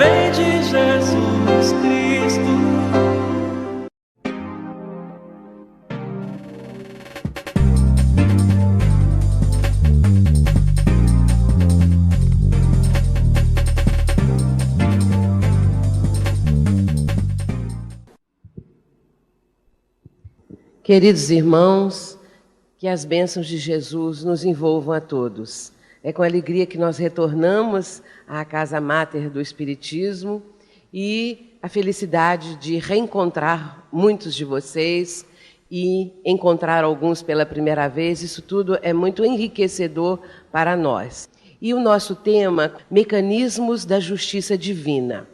lei de Jesus Cristo. Queridos irmãos, que as bênçãos de Jesus nos envolvam a todos. É com alegria que nós retornamos à Casa Máter do Espiritismo e a felicidade de reencontrar muitos de vocês e encontrar alguns pela primeira vez. Isso tudo é muito enriquecedor para nós. E o nosso tema, Mecanismos da Justiça Divina.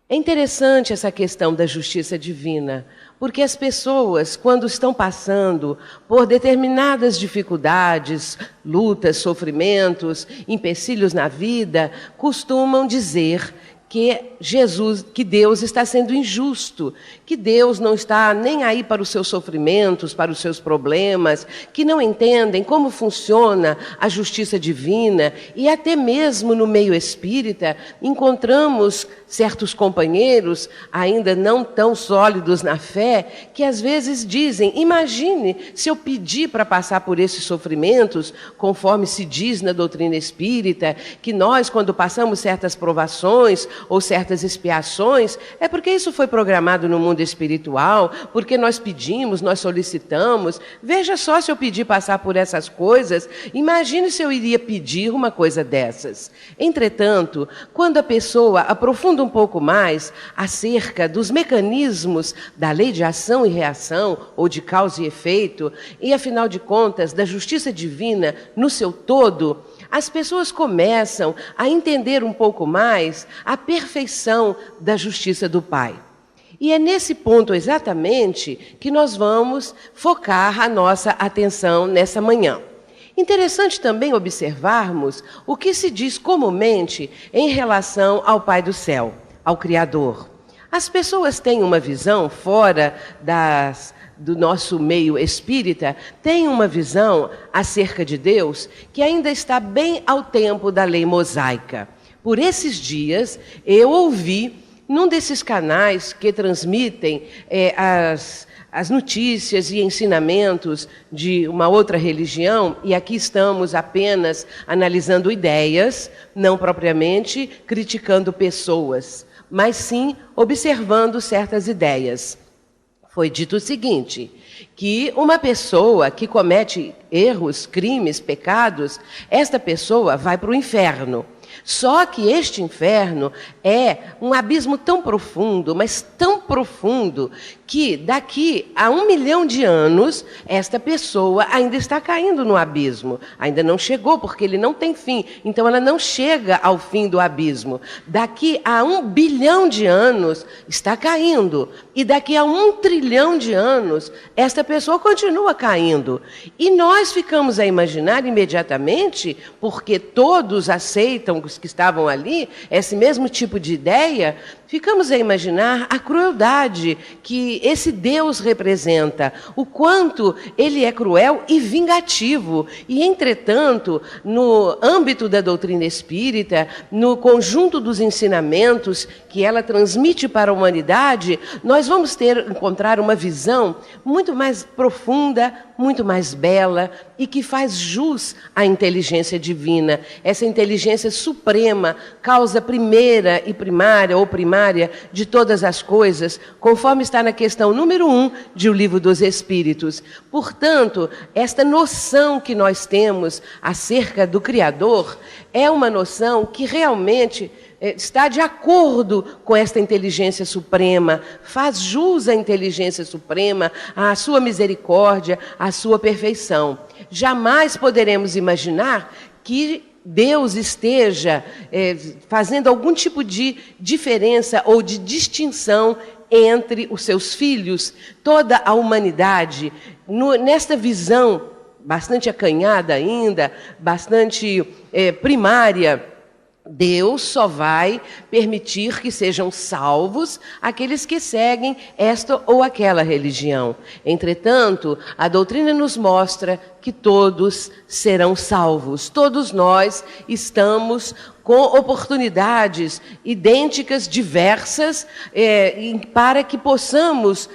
É interessante essa questão da justiça divina, porque as pessoas, quando estão passando por determinadas dificuldades, lutas, sofrimentos, empecilhos na vida, costumam dizer que Deus está sendo injusto, que Deus não está nem aí para os seus sofrimentos, para os seus problemas, que não entendem como funciona a justiça divina. E até mesmo no meio espírita encontramos certos companheiros, ainda não tão sólidos na fé, que às vezes dizem: imagine se eu pedir para passar por esses sofrimentos, conforme se diz na doutrina espírita, que nós, quando passamos certas provações ou certas expiações, é porque isso foi programado no mundo espiritual, porque nós pedimos, nós solicitamos. Veja só, se eu pedir passar por essas coisas, imagine se eu iria pedir uma coisa dessas. Entretanto, quando a pessoa aprofunda um pouco mais acerca dos mecanismos da lei de ação e reação, ou de causa e efeito, e afinal de contas, da justiça divina no seu todo, as pessoas começam a entender um pouco mais a perfeição da justiça do Pai. E é nesse ponto exatamente que nós vamos focar a nossa atenção nessa manhã. Interessante também observarmos o que se diz comumente em relação ao Pai do Céu, ao Criador. As pessoas têm uma visão fora do nosso meio espírita, tem uma visão acerca de Deus que ainda está bem ao tempo da lei mosaica. Por esses dias, eu ouvi, num desses canais que transmitem as notícias e ensinamentos de uma outra religião, e aqui estamos apenas analisando ideias, não propriamente criticando pessoas, mas sim observando certas ideias. Foi dito o seguinte, que uma pessoa que comete erros, crimes, pecados, esta pessoa vai para o inferno. Só que este inferno é um abismo tão profundo, mas tão profundo, que daqui a 1 milhão de anos, esta pessoa ainda está caindo no abismo. Ainda não chegou, porque ele não tem fim. Então, ela não chega ao fim do abismo. Daqui a 1 bilhão de anos, está caindo. E daqui a 1 trilhão de anos, esta pessoa continua caindo. E nós ficamos a imaginar imediatamente, porque todos aceitam, os que estavam ali, esse mesmo tipo de ideia, ficamos a imaginar a crueldade que esse Deus representa, o quanto ele é cruel e vingativo. E, entretanto, no âmbito da doutrina espírita, no conjunto dos ensinamentos que ela transmite para a humanidade, nós vamos encontrar uma visão muito mais profunda, muito mais bela e que faz jus à inteligência divina. Essa inteligência suprema, causa primeira e primária ou primária de todas as coisas, conforme está na questão número 1 de O Livro dos Espíritos. Portanto, esta noção que nós temos acerca do Criador é uma noção que realmente está de acordo com esta inteligência suprema, faz jus à inteligência suprema, à sua misericórdia, à sua perfeição. Jamais poderemos imaginar que Deus esteja fazendo algum tipo de diferença ou de distinção entre os seus filhos, toda a humanidade, nesta visão bastante acanhada ainda, bastante primária Deus só vai permitir que sejam salvos aqueles que seguem esta ou aquela religião. Entretanto, a doutrina nos mostra que todos serão salvos. Todos nós estamos com oportunidades idênticas, diversas, para que possamos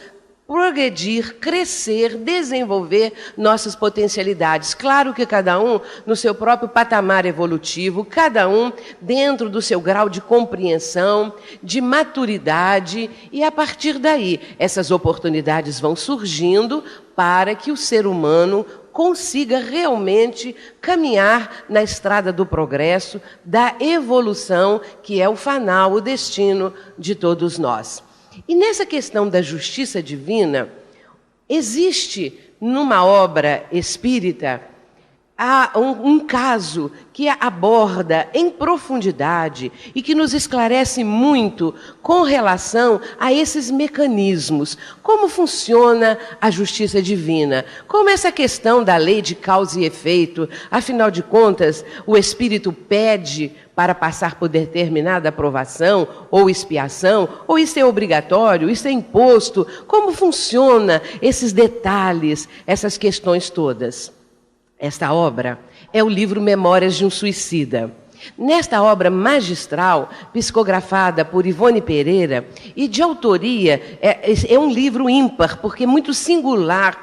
progredir, crescer, desenvolver nossas potencialidades. Claro que cada um no seu próprio patamar evolutivo, cada um dentro do seu grau de compreensão, de maturidade, e a partir daí essas oportunidades vão surgindo para que o ser humano consiga realmente caminhar na estrada do progresso, da evolução, que é o fanal, o destino de todos nós. E nessa questão da justiça divina, existe numa obra espírita um caso que aborda em profundidade e que nos esclarece muito com relação a esses mecanismos. Como funciona a justiça divina? Como essa questão da lei de causa e efeito, afinal de contas, o Espírito pede para passar por determinada aprovação ou expiação, ou isso é obrigatório, isso é imposto? Como funciona esses detalhes, essas questões todas? Esta obra é o livro Memórias de um Suicida. Nesta obra magistral, psicografada por Ivone Pereira, e de autoria, é um livro ímpar, porque é muito singular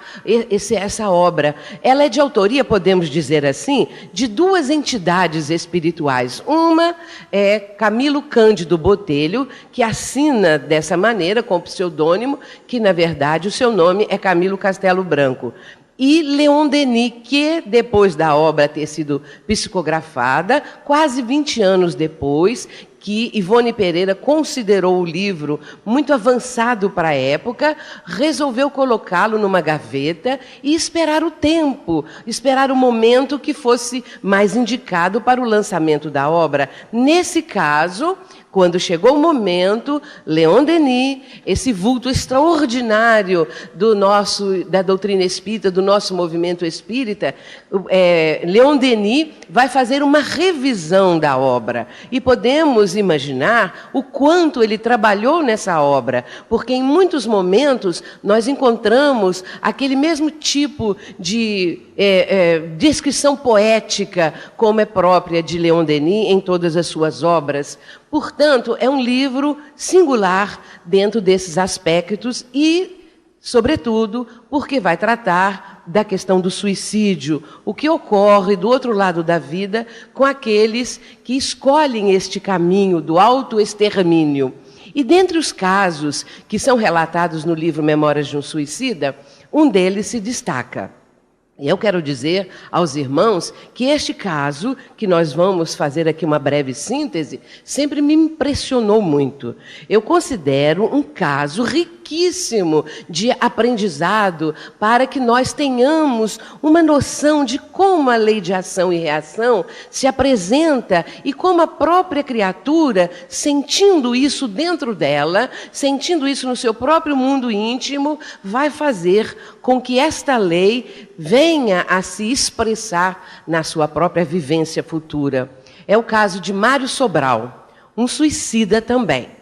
essa obra. Ela é de autoria, podemos dizer assim, de duas entidades espirituais. Uma é Camilo Cândido Botelho, que assina dessa maneira, com o pseudônimo, que na verdade o seu nome é Camilo Castelo Branco. E Leon Denis, que depois da obra ter sido psicografada, quase 20 anos depois, que Ivone Pereira considerou o livro muito avançado para a época, resolveu colocá-lo numa gaveta e esperar o tempo, esperar o momento que fosse mais indicado para o lançamento da obra. Nesse caso, quando chegou o momento, Leon Denis, esse vulto extraordinário da doutrina espírita, do nosso movimento espírita, Leon Denis vai fazer uma revisão da obra. E podemos imaginar o quanto ele trabalhou nessa obra, porque em muitos momentos nós encontramos aquele mesmo tipo de descrição poética, como é própria de Leon Denis em todas as suas obras. Portanto, é um livro singular dentro desses aspectos e, sobretudo, porque vai tratar da questão do suicídio, o que ocorre do outro lado da vida com aqueles que escolhem este caminho do autoextermínio. E dentre os casos que são relatados no livro Memórias de um Suicida, um deles se destaca. E eu quero dizer aos irmãos que este caso, que nós vamos fazer aqui uma breve síntese, sempre me impressionou muito. Eu considero um caso riquíssimo de aprendizado para que nós tenhamos uma noção de como a lei de ação e reação se apresenta e como a própria criatura, sentindo isso dentro dela, sentindo isso no seu próprio mundo íntimo, vai fazer com que esta lei venha a se expressar na sua própria vivência futura. É o caso de Mário Sobral, um suicida também.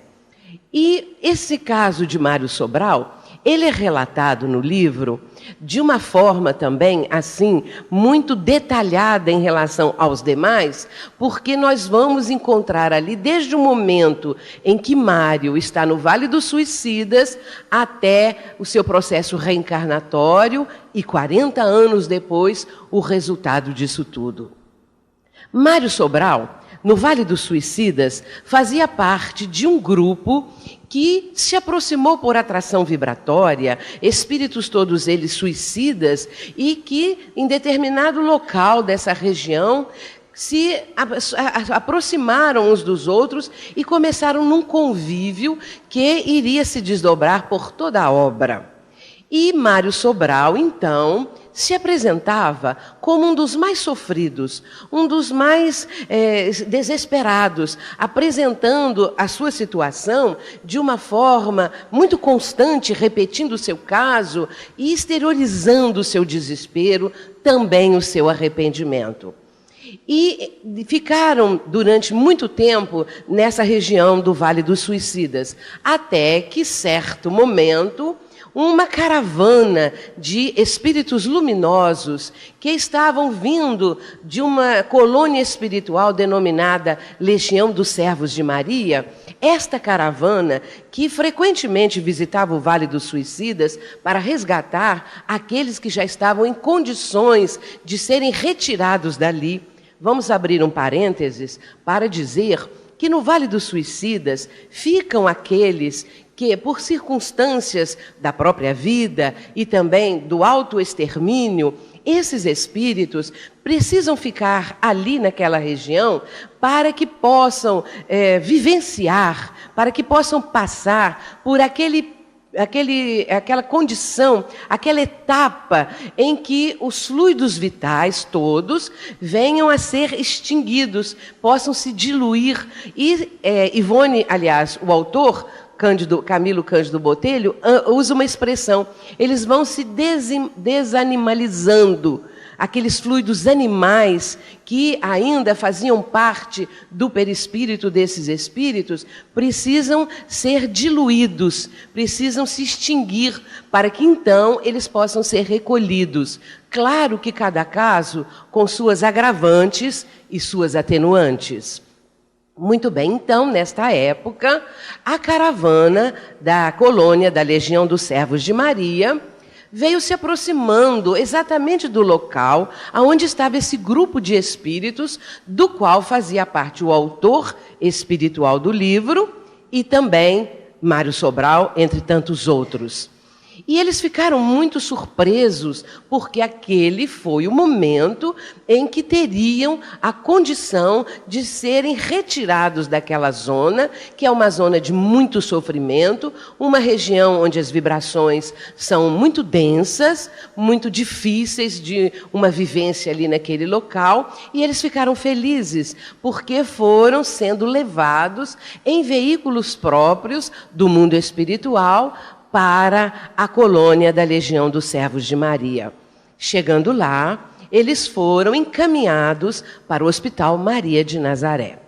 E esse caso de Mário Sobral, ele é relatado no livro de uma forma também, assim, muito detalhada em relação aos demais, porque nós vamos encontrar ali, desde o momento em que Mário está no Vale dos Suicidas, até o seu processo reencarnatório, e 40 anos depois, o resultado disso tudo. Mário Sobral, no Vale dos Suicidas, fazia parte de um grupo que se aproximou por atração vibratória, espíritos todos eles suicidas, e que em determinado local dessa região se aproximaram uns dos outros e começaram num convívio que iria se desdobrar por toda a obra. E Mário Sobral, então, se apresentava como um dos mais sofridos, um dos mais desesperados, apresentando a sua situação de uma forma muito constante, repetindo o seu caso e exteriorizando o seu desespero, também o seu arrependimento. E ficaram durante muito tempo nessa região do Vale dos Suicidas, até que, certo momento, uma caravana de espíritos luminosos que estavam vindo de uma colônia espiritual denominada Legião dos Servos de Maria. Esta caravana, que frequentemente visitava o Vale dos Suicidas para resgatar aqueles que já estavam em condições de serem retirados dali. Vamos abrir um parênteses para dizer que no Vale dos Suicidas ficam aqueles que, por circunstâncias da própria vida e também do autoextermínio, esses espíritos precisam ficar ali naquela região para que possam vivenciar, para que possam passar por aquela condição, aquela etapa em que os fluidos vitais todos venham a ser extinguidos, possam se diluir. E Ivone, aliás, o autor, Camilo Cândido Botelho, usa uma expressão: eles vão se desanimalizando. Aqueles fluidos animais que ainda faziam parte do perispírito desses espíritos precisam ser diluídos, precisam se extinguir para que então eles possam ser recolhidos. Claro que cada caso com suas agravantes e suas atenuantes. Muito bem, então, nesta época, a caravana da colônia da Legião dos Servos de Maria veio se aproximando exatamente do local onde estava esse grupo de espíritos, do qual fazia parte o autor espiritual do livro e também Mário Sobral, entre tantos outros. E eles ficaram muito surpresos, porque aquele foi o momento em que teriam a condição de serem retirados daquela zona, que é uma zona de muito sofrimento, uma região onde as vibrações são muito densas, muito difíceis de uma vivência ali naquele local, e eles ficaram felizes, porque foram sendo levados em veículos próprios do mundo espiritual para a colônia da Legião dos Servos de Maria. Chegando lá, eles foram encaminhados para o Hospital Maria de Nazaré.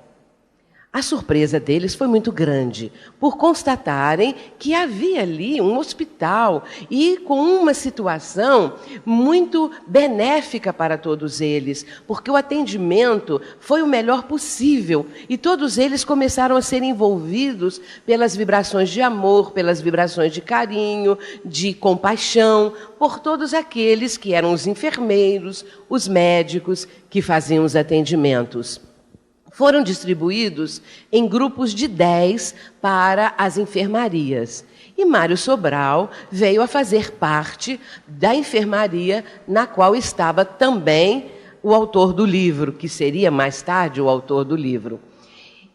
A surpresa deles foi muito grande, por constatarem que havia ali um hospital e com uma situação muito benéfica para todos eles, porque o atendimento foi o melhor possível e todos eles começaram a ser envolvidos pelas vibrações de amor, pelas vibrações de carinho, de compaixão, por todos aqueles que eram os enfermeiros, os médicos que faziam os atendimentos. Foram distribuídos em grupos de 10 para as enfermarias. E Mário Sobral veio a fazer parte da enfermaria na qual estava também o autor do livro, que seria mais tarde o autor do livro.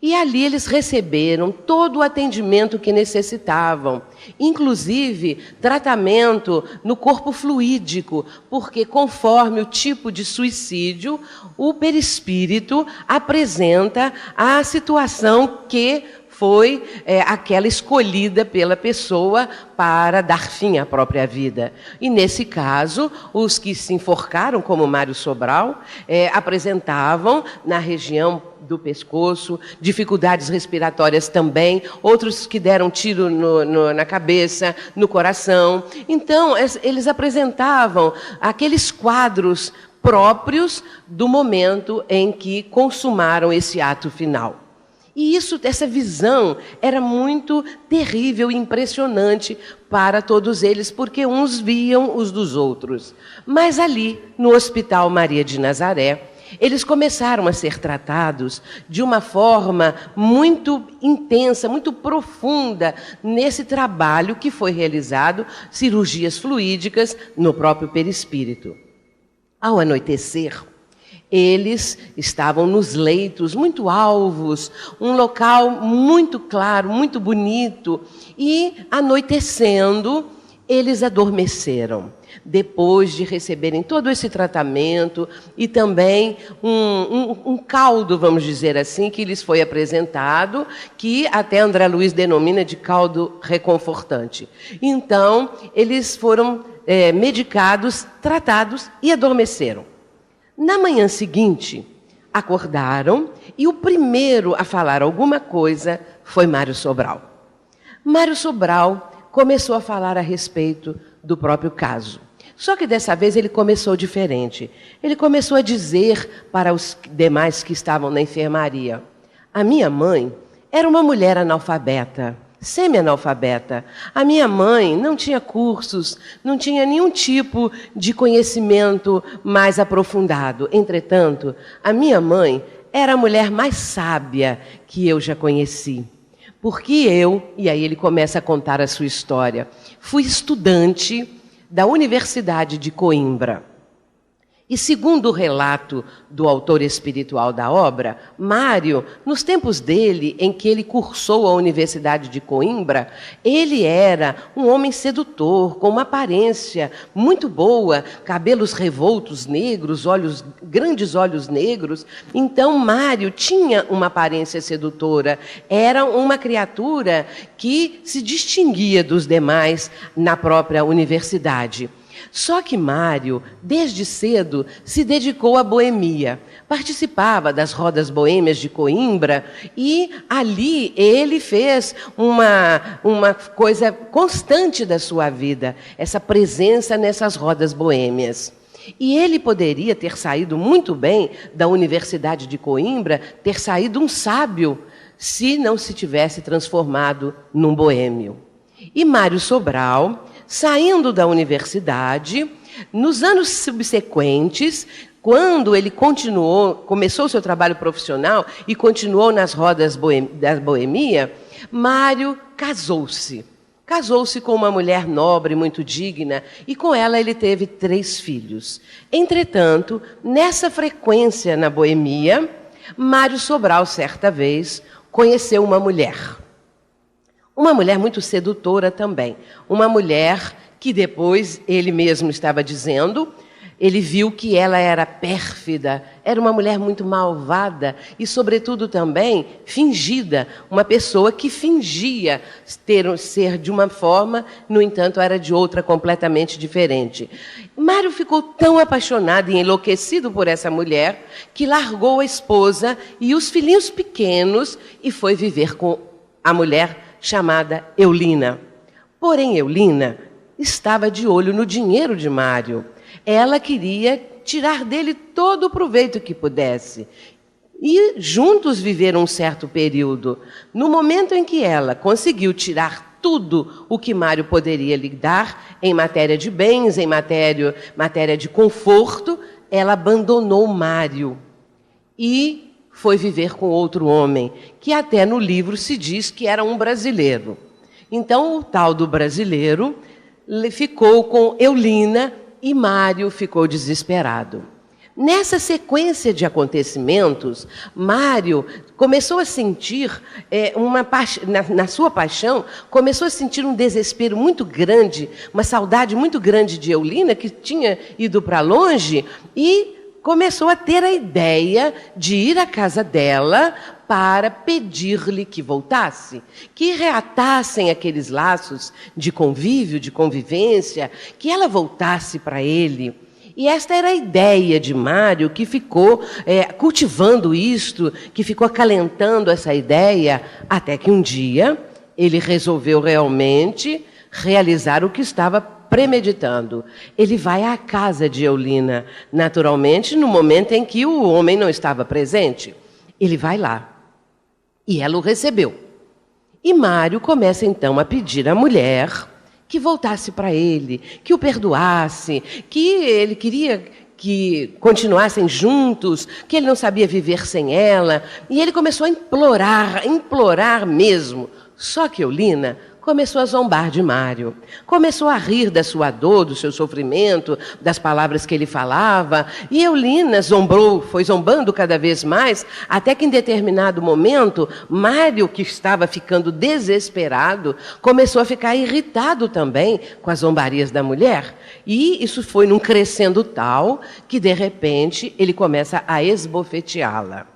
E ali eles receberam todo o atendimento que necessitavam, inclusive tratamento no corpo fluídico, porque conforme o tipo de suicídio, o perispírito apresenta a situação que foi aquela escolhida pela pessoa para dar fim à própria vida. E, nesse caso, os que se enforcaram, como Mário Sobral, apresentavam na região do pescoço, dificuldades respiratórias também, outros que deram tiro na cabeça, no coração. Então, eles apresentavam aqueles quadros próprios do momento em que consumaram esse ato final. E essa visão era muito terrível e impressionante para todos eles, porque uns viam os dos outros. Mas ali, no Hospital Maria de Nazaré, eles começaram a ser tratados de uma forma muito intensa, muito profunda, nesse trabalho que foi realizado, cirurgias fluídicas no próprio perispírito. Ao anoitecer, eles estavam nos leitos muito alvos, um local muito claro, muito bonito, e, anoitecendo, eles adormeceram. Depois de receberem todo esse tratamento e também um caldo, vamos dizer assim, que lhes foi apresentado, que até André Luiz denomina de caldo reconfortante. Então, eles foram medicados, tratados e adormeceram. Na manhã seguinte, acordaram e o primeiro a falar alguma coisa foi Mário Sobral. Mário Sobral começou a falar a respeito do próprio caso. Só que dessa vez ele começou diferente. Ele começou a dizer para os demais que estavam na enfermaria: a minha mãe era uma mulher analfabeta, semi-analfabeta. A minha mãe não tinha cursos, não tinha nenhum tipo de conhecimento mais aprofundado. Entretanto, a minha mãe era a mulher mais sábia que eu já conheci. Porque eu, e aí ele começa a contar a sua história, fui estudante da Universidade de Coimbra. E segundo o relato do autor espiritual da obra, Mário, nos tempos dele, em que ele cursou a Universidade de Coimbra, ele era um homem sedutor, com uma aparência muito boa, cabelos revoltos negros, grandes olhos negros. Então, Mário tinha uma aparência sedutora, era uma criatura que se distinguia dos demais na própria universidade. Só que Mário, desde cedo, se dedicou à boemia. Participava das rodas boêmias de Coimbra e ali ele fez uma coisa constante da sua vida, essa presença nessas rodas boêmias. E ele poderia ter saído muito bem da Universidade de Coimbra, ter saído um sábio, se não se tivesse transformado num boêmio. E Mário Sobral, saindo da universidade, nos anos subsequentes, quando ele começou o seu trabalho profissional e continuou nas rodas da boemia, Mário casou-se. Casou-se com uma mulher nobre, muito digna, e com ela ele teve 3 filhos. Entretanto, nessa frequência na boemia, Mário Sobral, certa vez, conheceu uma mulher. Uma mulher muito sedutora também. Uma mulher que depois, ele mesmo estava dizendo, ele viu que ela era pérfida, era uma mulher muito malvada e, sobretudo, também fingida. Uma pessoa que fingia ser de uma forma, no entanto, era de outra completamente diferente. Mário ficou tão apaixonado e enlouquecido por essa mulher que largou a esposa e os filhinhos pequenos e foi viver com a mulher chamada Eulina. Porém, Eulina estava de olho no dinheiro de Mário. Ela queria tirar dele todo o proveito que pudesse. E juntos viveram um certo período. No momento em que ela conseguiu tirar tudo o que Mário poderia lhe dar, em matéria de bens, em matéria de conforto, ela abandonou Mário e foi viver com outro homem, que até no livro se diz que era um brasileiro. Então, o tal do brasileiro ficou com Eulina e Mário ficou desesperado. Nessa sequência de acontecimentos, Mário começou a sentir na sua paixão, começou a sentir um desespero muito grande, uma saudade muito grande de Eulina, que tinha ido para longe, e começou a ter a ideia de ir à casa dela para pedir-lhe que voltasse, que reatassem aqueles laços de convívio, de convivência, que ela voltasse para ele. E esta era a ideia de Mário, que ficou cultivando isto, que ficou acalentando essa ideia, até que um dia ele resolveu realmente realizar o que estava premeditando. Ele vai à casa de Eulina, naturalmente, no momento em que o homem não estava presente. Ele vai lá. E ela o recebeu. E Mário começa, então, a pedir à mulher que voltasse para ele, que o perdoasse, que ele queria que continuassem juntos, que ele não sabia viver sem ela. E ele começou a implorar mesmo. Só que Eulina começou a zombar de Mário, começou a rir da sua dor, do seu sofrimento, das palavras que ele falava, e Eulina foi zombando cada vez mais, até que em determinado momento, Mário, que estava ficando desesperado, começou a ficar irritado também com as zombarias da mulher, e isso foi num crescendo tal, que de repente ele começa a esbofeteá-la.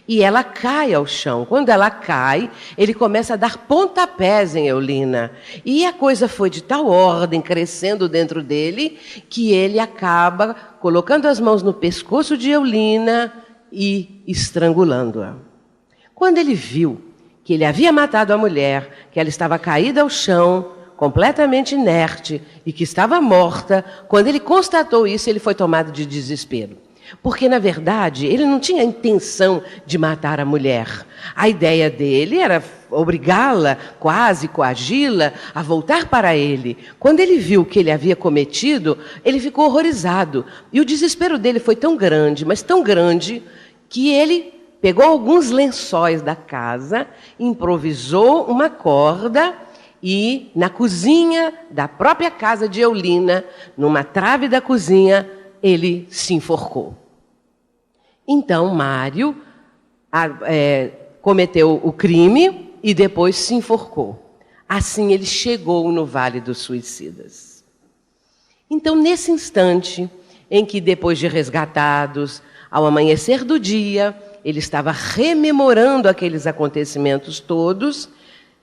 E ela cai ao chão. Quando ela cai, ele começa a dar pontapés em Eulina. E a coisa foi de tal ordem, crescendo dentro dele, que ele acaba colocando as mãos no pescoço de Eulina e estrangulando-a. Quando ele viu que ele havia matado a mulher, que ela estava caída ao chão, completamente inerte e que estava morta, quando ele constatou isso, ele foi tomado de desespero. Porque, na verdade, ele não tinha intenção de matar a mulher. A ideia dele era obrigá-la, quase coagi-la, a voltar para ele. Quando ele viu o que ele havia cometido, ele ficou horrorizado. E o desespero dele foi tão grande, mas tão grande, que ele pegou alguns lençóis da casa, improvisou uma corda e, na cozinha da própria casa de Eulina, numa trave da cozinha, ele se enforcou. Então, Mário cometeu o crime e depois se enforcou. Assim, ele chegou no Vale dos Suicidas. Então, nesse instante em que, depois de resgatados, ao amanhecer do dia, ele estava rememorando aqueles acontecimentos todos,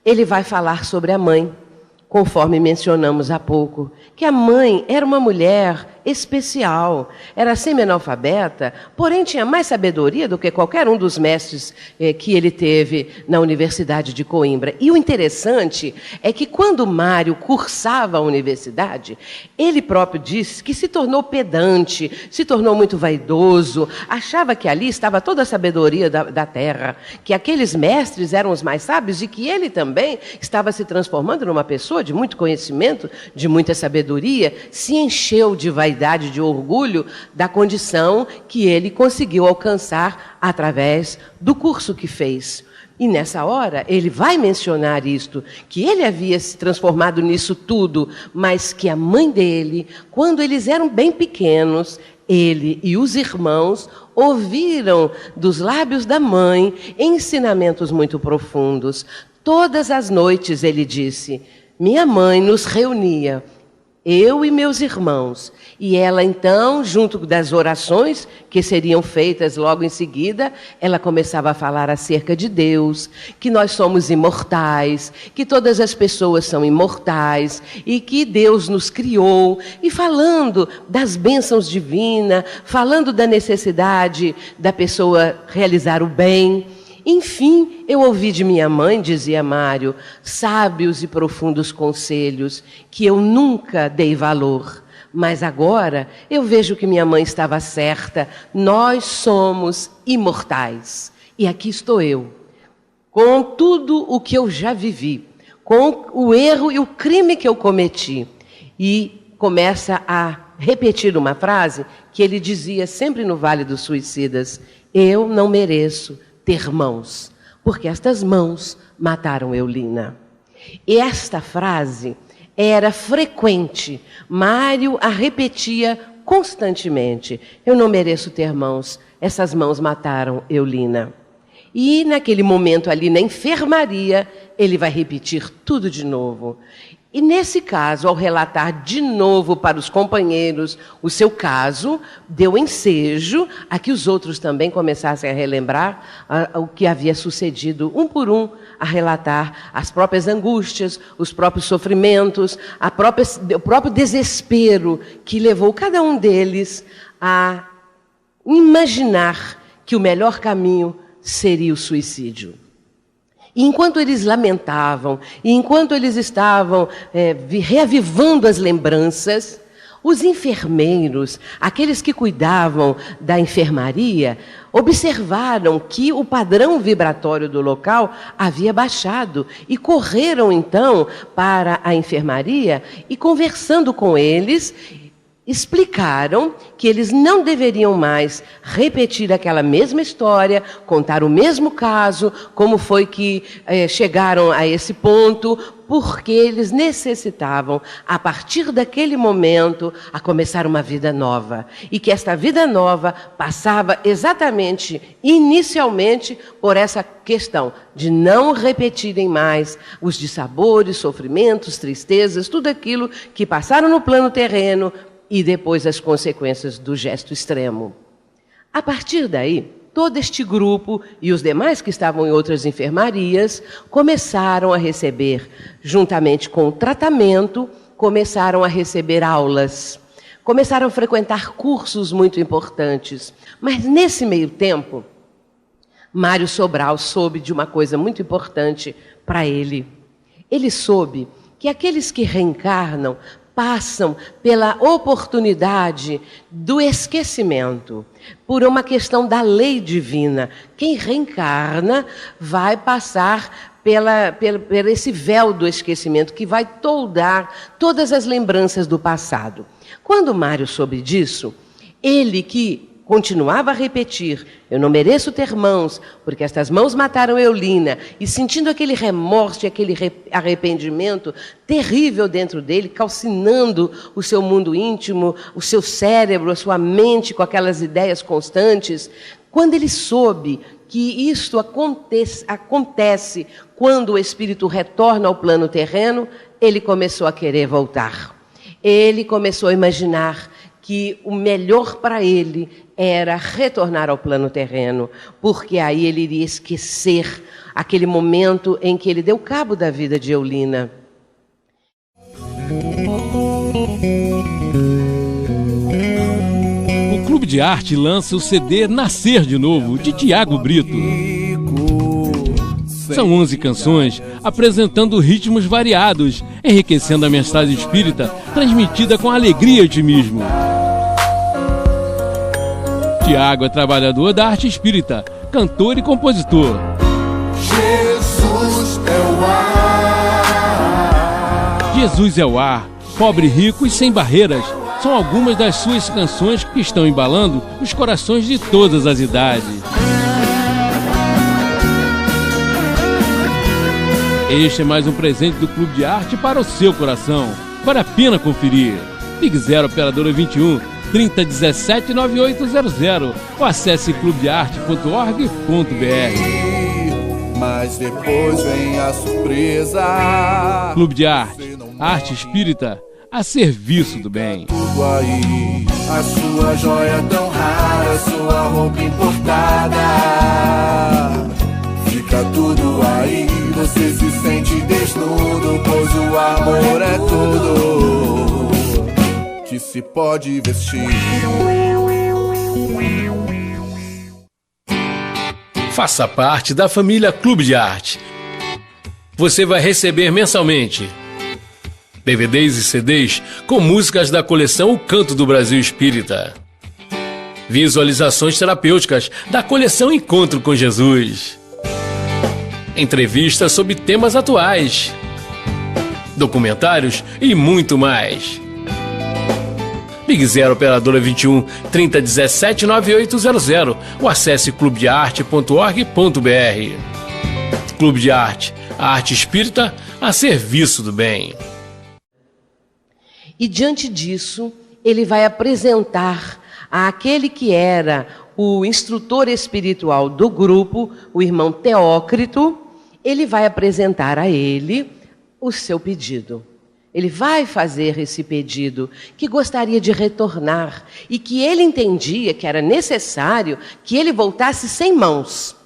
ele vai falar sobre a mãe, conforme mencionamos há pouco, que a mãe era uma mulher especial, era semi-analfabeta, porém tinha mais sabedoria do que qualquer um dos mestres que ele teve na Universidade de Coimbra. E o interessante é que quando Mário cursava a universidade, ele próprio disse que se tornou pedante, se tornou muito vaidoso, achava que ali estava toda a sabedoria da terra, que aqueles mestres eram os mais sábios e que ele também estava se transformando numa pessoa de muito conhecimento, de muita sabedoria, se encheu de vaidade, de orgulho da condição que ele conseguiu alcançar através do curso que fez. E nessa hora ele vai mencionar isto, que ele havia se transformado nisso tudo, mas que a mãe dele, quando eles eram bem pequenos, ele e os irmãos ouviram dos lábios da mãe ensinamentos muito profundos. Todas as noites, ele disse, minha mãe nos reunia, eu e meus irmãos. E ela, então, junto das orações que seriam feitas logo em seguida, ela começava a falar acerca de Deus, que nós somos imortais, que todas as pessoas são imortais e que Deus nos criou. E falando das bênçãos divinas, falando da necessidade da pessoa realizar o bem. Enfim, eu ouvi de minha mãe, dizia Mário, sábios e profundos conselhos que eu nunca dei valor. Mas agora eu vejo que minha mãe estava certa, nós somos imortais. E aqui estou eu, com tudo o que eu já vivi, com o erro e o crime que eu cometi. E começa a repetir uma frase que ele dizia sempre no Vale dos Suicidas, eu não mereço ter mãos, porque estas mãos mataram Eulina. E esta frase era frequente, Mário a repetia constantemente. Eu não mereço ter mãos, essas mãos mataram Eulina. E naquele momento ali na enfermaria, ele vai repetir tudo de novo. E nesse caso, ao relatar de novo para os companheiros o seu caso, deu ensejo a que os outros também começassem a relembrar o que havia sucedido, um por um, a relatar as próprias angústias, os próprios sofrimentos, o próprio desespero que levou cada um deles a imaginar que o melhor caminho seria o suicídio. E enquanto eles lamentavam, e enquanto eles estavam reavivando as lembranças, os enfermeiros, aqueles que cuidavam da enfermaria, observaram que o padrão vibratório do local havia baixado e correram então para a enfermaria e, conversando com eles, explicaram que eles não deveriam mais repetir aquela mesma história, contar o mesmo caso, como foi que chegaram a esse ponto, porque eles necessitavam, a partir daquele momento, a começar uma vida nova. E que esta vida nova passava exatamente, inicialmente, por essa questão de não repetirem mais os dissabores, sofrimentos, tristezas, tudo aquilo que passaram no plano terreno, e depois as consequências do gesto extremo. A partir daí, todo este grupo e os demais que estavam em outras enfermarias começaram a receber, juntamente com o tratamento, começaram a receber aulas. começaram a frequentar cursos muito importantes. Mas nesse meio tempo, Mário Sobral soube de uma coisa muito importante para ele. Ele soube que aqueles que reencarnam passam pela oportunidade do esquecimento, por uma questão da lei divina. Quem reencarna vai passar por esse véu do esquecimento que vai toldar todas as lembranças do passado. Quando Mário soube disso, ele que continuava a repetir: eu não mereço ter mãos, porque estas mãos mataram Eulina, e sentindo aquele remorso e aquele arrependimento terrível dentro dele, calcinando o seu mundo íntimo, o seu cérebro, a sua mente com aquelas ideias constantes, quando ele soube que isto acontece quando o espírito retorna ao plano terreno, ele começou a querer voltar. Ele começou a imaginar que o melhor para ele era retornar ao plano terreno, porque aí ele iria esquecer aquele momento em que ele deu cabo da vida de Eulina. O Clube de Arte lança o CD Nascer de Novo, de Tiago Brito. São 11 canções apresentando ritmos variados, enriquecendo a mensagem espírita, transmitida com alegria e otimismo. Tiago é trabalhador da arte espírita, cantor e compositor. Jesus é o ar. Jesus é o ar, pobre, rico e sem barreiras, são algumas das suas canções que estão embalando os corações de todas as idades. Este é mais um presente do Clube de Arte para o seu coração. Vale a pena conferir. Ligue 0 operadora 21 3017 9800 ou acesse clubedearte.org.br. Mas depois vem a surpresa. Clube de Arte, arte espírita a serviço do bem. Tudo aí, a sua joia tão rara, sua roupa importada. Fica tudo aí, você se sente desnudo, pois o amor é tudo que se pode vestir. Faça parte da família Clube de Arte. Você vai receber mensalmente DVDs e CDs com músicas da coleção O Canto do Brasil Espírita, visualizações terapêuticas da coleção Encontro com Jesus, entrevistas sobre temas atuais, documentários e muito mais. Ligue 0 operadora 21 3017 9800 ou acesse clubedearte.org.br. Clube de Arte, a arte espírita a serviço do bem. E diante disso, ele vai apresentar àquele que era o instrutor espiritual do grupo, o irmão Teócrito, ele vai apresentar a ele o seu pedido. Ele vai fazer esse pedido, que gostaria de retornar e que ele entendia que era necessário que ele voltasse sem mãos.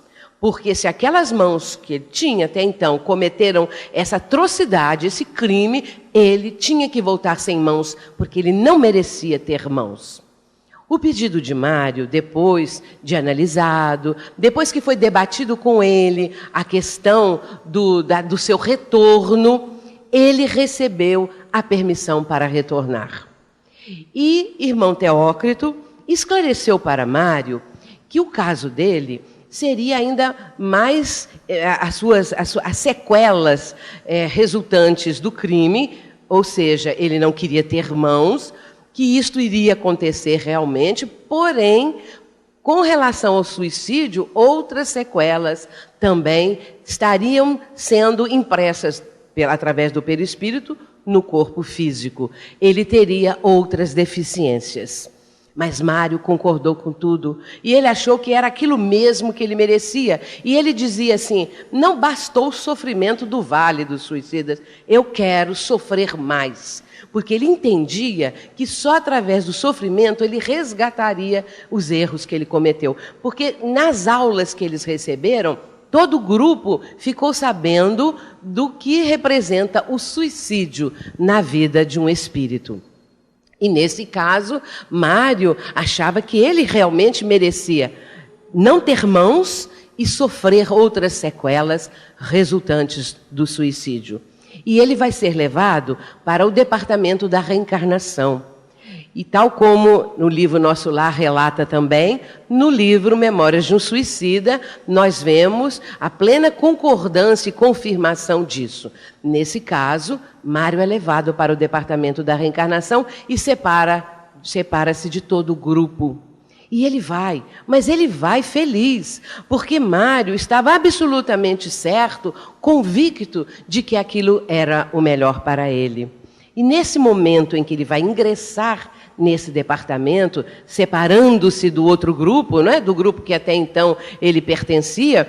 Porque se aquelas mãos que ele tinha até então cometeram essa atrocidade, esse crime, ele tinha que voltar sem mãos, porque ele não merecia ter mãos. O pedido de Mário, depois de analisado, depois que foi debatido com ele a questão do seu retorno, ele recebeu a permissão para retornar. E irmão Teócrito esclareceu para Mário que o caso dele seria ainda mais as sequelas resultantes do crime, ou seja, ele não queria ter mãos, que isto iria acontecer realmente, porém, com relação ao suicídio, outras sequelas também estariam sendo impressas através do perispírito no corpo físico. Ele teria outras deficiências. Mas Mário concordou com tudo e ele achou que era aquilo mesmo que ele merecia. E ele dizia assim: não bastou o sofrimento do Vale dos Suicidas, eu quero sofrer mais. Porque ele entendia que só através do sofrimento ele resgataria os erros que ele cometeu. Porque nas aulas que eles receberam, todo o grupo ficou sabendo do que representa o suicídio na vida de um espírito. E nesse caso, Mário achava que ele realmente merecia não ter mãos e sofrer outras sequelas resultantes do suicídio. E ele vai ser levado para o departamento da reencarnação. E tal como no livro Nosso Lar relata também, no livro Memórias de um Suicida, nós vemos a plena concordância e confirmação disso. Nesse caso, Mário é levado para o departamento da reencarnação e separa-se de todo o grupo. E ele vai, mas ele vai feliz, porque Mário estava absolutamente certo, convicto de que aquilo era o melhor para ele. E nesse momento em que ele vai ingressar nesse departamento, separando-se do outro grupo, não é? Do grupo que até então ele pertencia,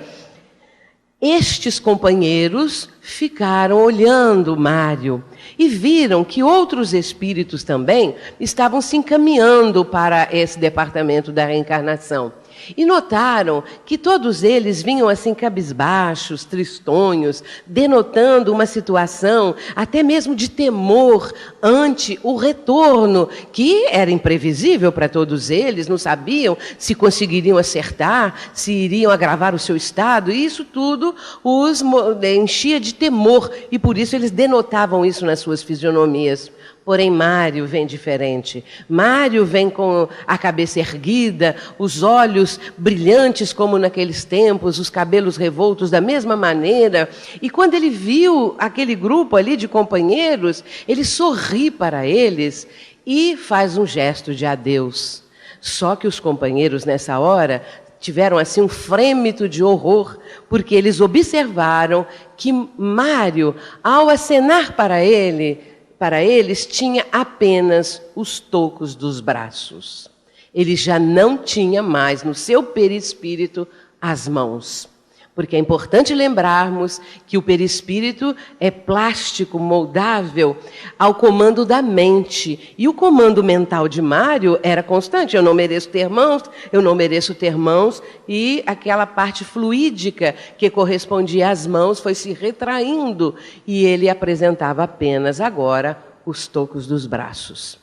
estes companheiros ficaram olhando Mário e viram que outros espíritos também estavam se encaminhando para esse departamento da reencarnação. E notaram que todos eles vinham assim cabisbaixos, tristonhos, denotando uma situação até mesmo de temor ante o retorno, que era imprevisível para todos eles, não sabiam se conseguiriam acertar, se iriam agravar o seu estado, e isso tudo os enchia de temor, e por isso eles denotavam isso nas suas fisionomias. Porém, Mário vem diferente. Mário vem com a cabeça erguida, os olhos brilhantes como naqueles tempos, os cabelos revoltos da mesma maneira. E quando ele viu aquele grupo ali de companheiros, ele sorri para eles e faz um gesto de adeus. Só que os companheiros, nessa hora, tiveram assim um frêmito de horror, porque eles observaram que Mário, ao acenar para eles, tinha apenas os tocos dos braços. Ele já não tinha mais no seu perispírito as mãos. Porque é importante lembrarmos que o perispírito é plástico, moldável, ao comando da mente. E o comando mental de Mário era constante. Eu não mereço ter mãos, eu não mereço ter mãos. E aquela parte fluídica que correspondia às mãos foi se retraindo. E ele apresentava apenas agora os tocos dos braços.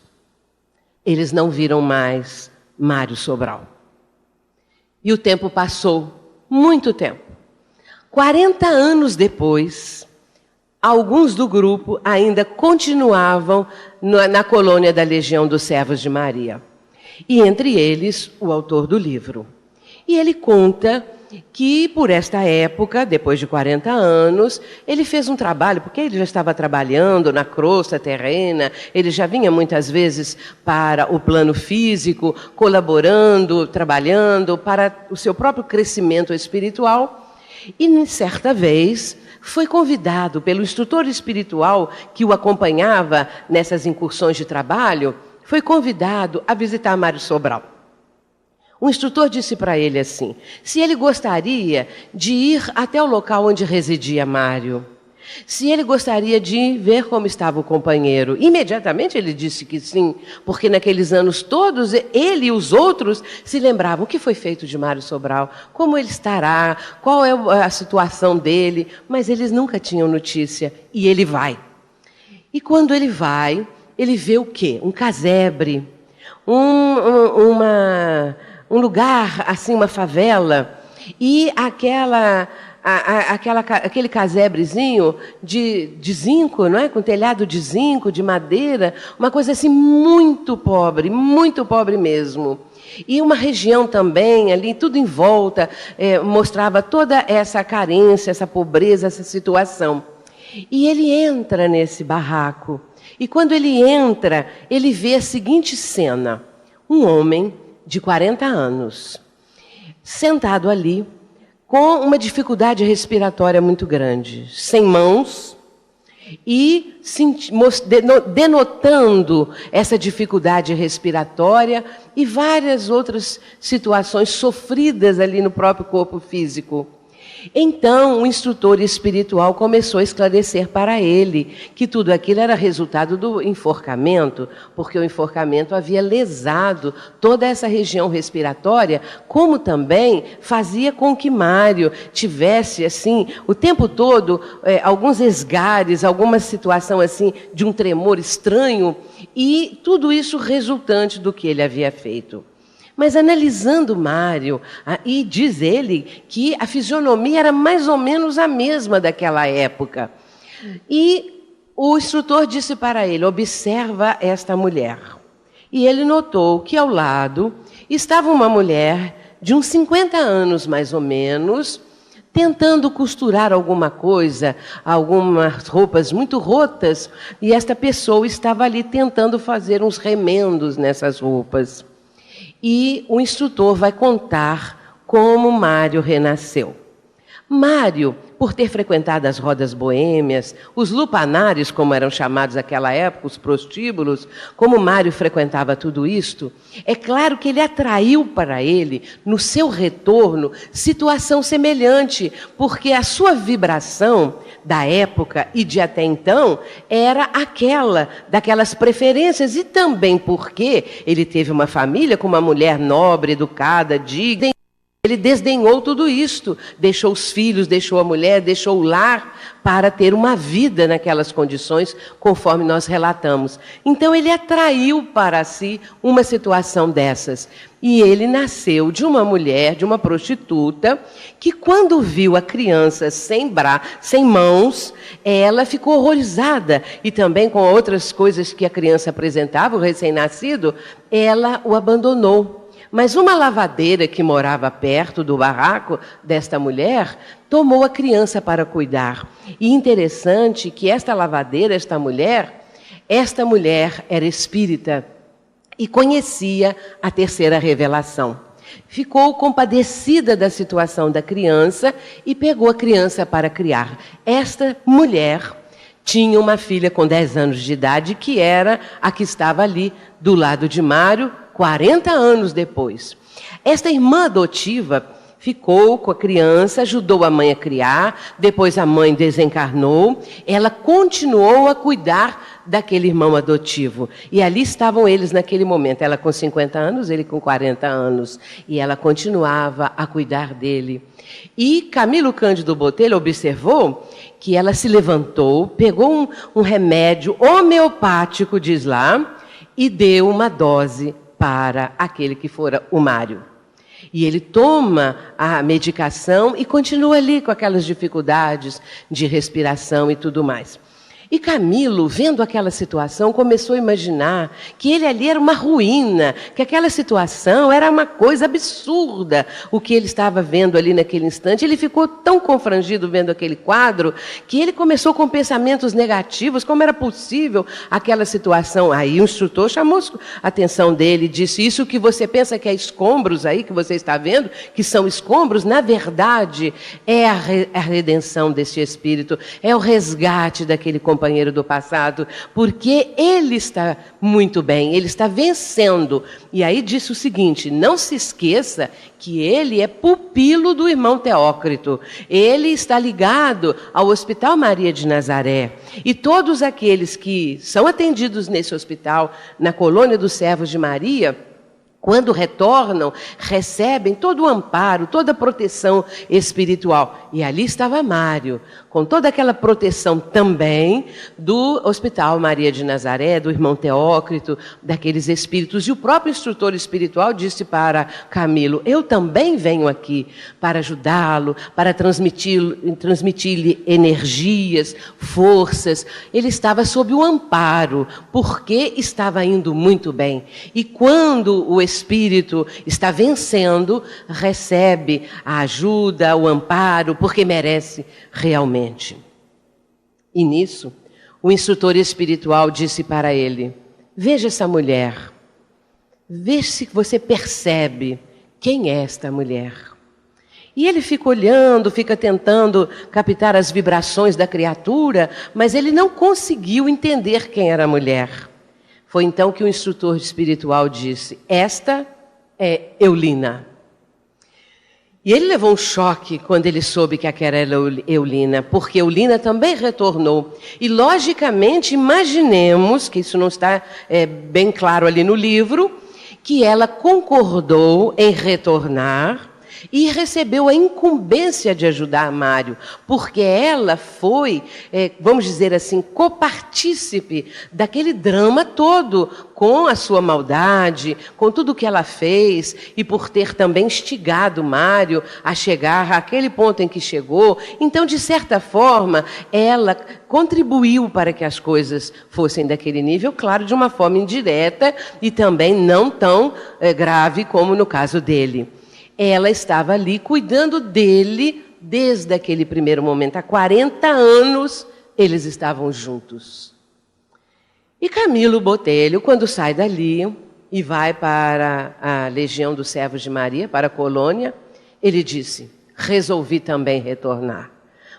Eles não viram mais Mário Sobral. E o tempo passou, muito tempo. 40 anos depois, alguns do grupo ainda continuavam na colônia da Legião dos Servos de Maria. E entre eles, o autor do livro. E ele conta que, por esta época, depois de 40 anos, ele fez um trabalho, porque ele já estava trabalhando na crosta terrena, ele já vinha muitas vezes para o plano físico, colaborando, trabalhando para o seu próprio crescimento espiritual. E, certa vez, foi convidado pelo instrutor espiritual que o acompanhava nessas incursões de trabalho, foi convidado a visitar Mário Sobral. O instrutor disse para ele assim, se ele gostaria de ir até o local onde residia Mário, se ele gostaria de ver como estava o companheiro. Imediatamente ele disse que sim, porque naqueles anos todos, ele e os outros se lembravam o que foi feito de Mário Sobral, como ele estará, qual é a situação dele, mas eles nunca tinham notícia, e ele vai. E quando ele vai, ele vê o quê? Um casebre, um lugar, assim, uma favela, e aquele casebrezinho de zinco, não é? Com telhado de zinco, de madeira, uma coisa assim muito pobre mesmo. E uma região também, ali, tudo em volta, mostrava toda essa carência, essa pobreza, essa situação. E ele entra nesse barraco. E quando ele entra, ele vê a seguinte cena. Um homem de 40 anos, sentado ali, com uma dificuldade respiratória muito grande, sem mãos, e denotando essa dificuldade respiratória e várias outras situações sofridas ali no próprio corpo físico. Então, o instrutor espiritual começou a esclarecer para ele que tudo aquilo era resultado do enforcamento, porque o enforcamento havia lesado toda essa região respiratória, como também fazia com que Mário tivesse, assim, o tempo todo, alguns esgares, alguma situação, assim, de um tremor estranho, e tudo isso resultante do que ele havia feito. Mas analisando Mário, e diz ele que a fisionomia era mais ou menos a mesma daquela época. E o instrutor disse para ele: observa esta mulher. E ele notou que ao lado estava uma mulher de uns 50 anos mais ou menos, tentando costurar alguma coisa, algumas roupas muito rotas, e esta pessoa estava ali tentando fazer uns remendos nessas roupas. E o instrutor vai contar como Mário renasceu. Mário, por ter frequentado as rodas boêmias, os lupanários, como eram chamados naquela época, os prostíbulos, como Mário frequentava tudo isto, é claro que ele atraiu para ele, no seu retorno, situação semelhante, porque a sua vibração da época e de até então era aquela, daquelas preferências, e também porque ele teve uma família com uma mulher nobre, educada, digna. Ele desdenhou tudo isto, deixou os filhos, deixou a mulher, deixou o lar para ter uma vida naquelas condições, conforme nós relatamos. Então ele atraiu para si uma situação dessas. E ele nasceu de uma mulher, de uma prostituta, que quando viu a criança sem mãos, ela ficou horrorizada. E também com outras coisas que a criança apresentava, o recém-nascido, ela o abandonou. Mas uma lavadeira que morava perto do barraco desta mulher tomou a criança para cuidar. E interessante que esta lavadeira, esta mulher era espírita e conhecia a terceira revelação. Ficou compadecida da situação da criança e pegou a criança para criar. Esta mulher tinha uma filha com 10 anos de idade, que era a que estava ali do lado de Mário, 40 anos depois. Esta irmã adotiva ficou com a criança, ajudou a mãe a criar, depois a mãe desencarnou, ela continuou a cuidar daquele irmão adotivo. E ali estavam eles naquele momento, ela com 50 anos, ele com 40 anos, e ela continuava a cuidar dele. E Camilo Cândido Botelho observou que ela se levantou, pegou um remédio homeopático, diz lá, e deu uma dose para aquele que fora o Mário. E ele toma a medicação e continua ali com aquelas dificuldades de respiração e tudo mais. E Camilo, vendo aquela situação, começou a imaginar que ele ali era uma ruína, que aquela situação era uma coisa absurda, o que ele estava vendo ali naquele instante. Ele ficou tão confrangido vendo aquele quadro, que ele começou com pensamentos negativos, como era possível aquela situação. Aí o instrutor chamou a atenção dele e disse: isso que você pensa que é escombros aí, que você está vendo, que são escombros, na verdade é a redenção desse espírito, é o resgate daquele companheiro do passado, porque ele está muito bem, ele está vencendo. E aí disse o seguinte: não se esqueça que ele é pupilo do irmão Teócrito, ele está ligado ao Hospital Maria de Nazaré, e todos aqueles que são atendidos nesse hospital, na colônia dos servos de Maria, quando retornam, recebem todo o amparo, toda a proteção espiritual. E ali estava Mário, com toda aquela proteção também do Hospital Maria de Nazaré, do irmão Teócrito, daqueles espíritos. E o próprio instrutor espiritual disse para Camilo: eu também venho aqui para ajudá-lo, para transmitir-lhe energias, forças. Ele estava sob o amparo, porque estava indo muito bem. E quando o espírito está vencendo, recebe a ajuda, o amparo, porque merece realmente. E nisso, o instrutor espiritual disse para ele: veja essa mulher, veja se você percebe quem é esta mulher. E ele fica olhando, fica tentando captar as vibrações da criatura, mas ele não conseguiu entender quem era a mulher. Foi então que o instrutor espiritual disse: esta é Eulina. E ele levou um choque quando ele soube que aquela era Eulina, porque Eulina também retornou. E, logicamente, imaginemos, que isso não está bem claro ali no livro, que ela concordou em retornar e recebeu a incumbência de ajudar Mário, porque ela foi, vamos dizer assim, copartícipe daquele drama todo, com a sua maldade, com tudo que ela fez, e por ter também instigado Mário a chegar àquele ponto em que chegou. Então, de certa forma, ela contribuiu para que as coisas fossem daquele nível, claro, de uma forma indireta e também não tão grave como no caso dele. Ela estava ali cuidando dele desde aquele primeiro momento. Há 40 anos eles estavam juntos. E Camilo Botelho, quando sai dali e vai para a Legião dos Servos de Maria, para a colônia, ele disse: resolvi também retornar.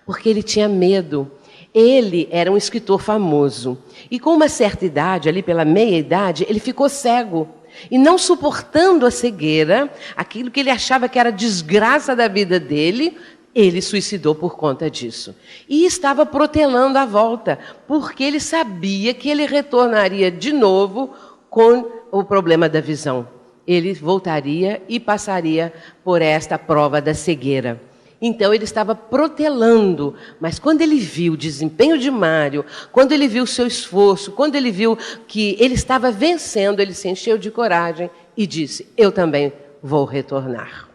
Porque ele tinha medo. Ele era um escritor famoso. E com uma certa idade, ali pela meia-idade, ele ficou cego. E não suportando a cegueira, aquilo que ele achava que era desgraça da vida dele, ele suicidou por conta disso. E estava protelando a volta, porque ele sabia que ele retornaria de novo com o problema da visão. Ele voltaria e passaria por esta prova da cegueira. Então ele estava protelando, mas quando ele viu o desempenho de Mário, quando ele viu o seu esforço, quando ele viu que ele estava vencendo, ele se encheu de coragem e disse: eu também vou retornar.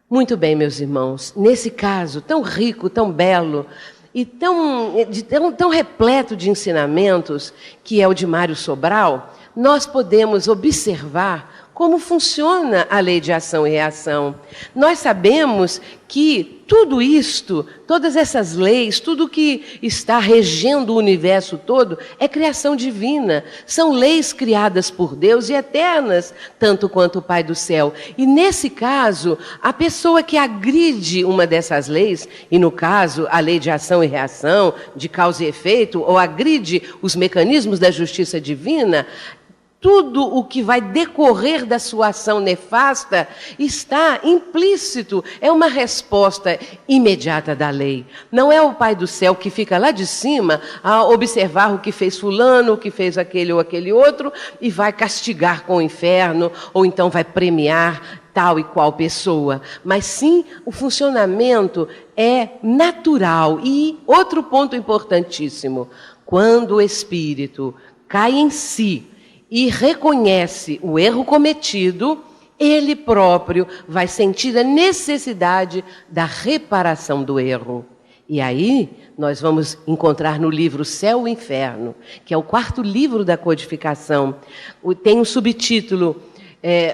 Muito bem, meus irmãos, nesse caso tão rico, tão belo e tão repleto de ensinamentos, que é o de Mário Sobral, nós podemos observar como funciona a lei de ação e reação. Nós sabemos que tudo isto, todas essas leis, tudo que está regendo o universo todo, é criação divina. São leis criadas por Deus e eternas, tanto quanto o Pai do céu. E nesse caso, a pessoa que agride uma dessas leis, e no caso a lei de ação e reação, de causa e efeito, ou agride os mecanismos da justiça divina, tudo o que vai decorrer da sua ação nefasta está implícito. É uma resposta imediata da lei. Não é o Pai do céu que fica lá de cima a observar o que fez fulano, o que fez aquele ou aquele outro, e vai castigar com o inferno, ou então vai premiar tal e qual pessoa. Mas sim, o funcionamento é natural. E outro ponto importantíssimo: quando o espírito cai em si e reconhece o erro cometido, ele próprio vai sentir a necessidade da reparação do erro. E aí nós vamos encontrar no livro Céu e Inferno, que é o 4º livro da codificação. Tem um subtítulo,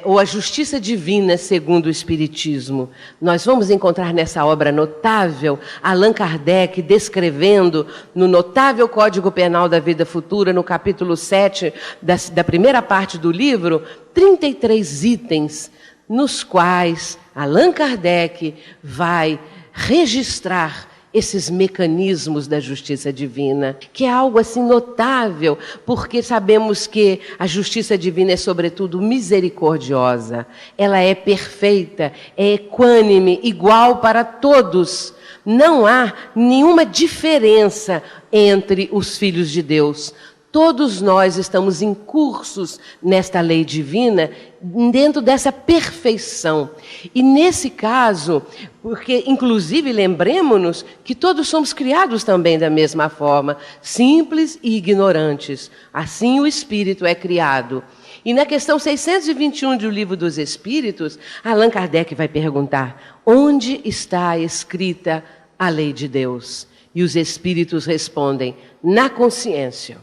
ou a Justiça Divina segundo o Espiritismo. Nós vamos encontrar nessa obra notável Allan Kardec descrevendo no notável Código Penal da Vida Futura, no capítulo 7 da primeira parte do livro, 33 itens nos quais Allan Kardec vai registrar esses mecanismos da justiça divina, que é algo assim notável, porque sabemos que a justiça divina é sobretudo misericordiosa, ela é perfeita, é equânime, igual para todos. Não há nenhuma diferença entre os filhos de Deus. Todos nós estamos incursos nesta lei divina, dentro dessa perfeição. E nesse caso, porque inclusive lembremos-nos que todos somos criados também da mesma forma, simples e ignorantes. Assim o Espírito é criado. E na questão 621 do Livro dos Espíritos, Allan Kardec vai perguntar: onde está escrita a lei de Deus? E os Espíritos respondem: na consciência.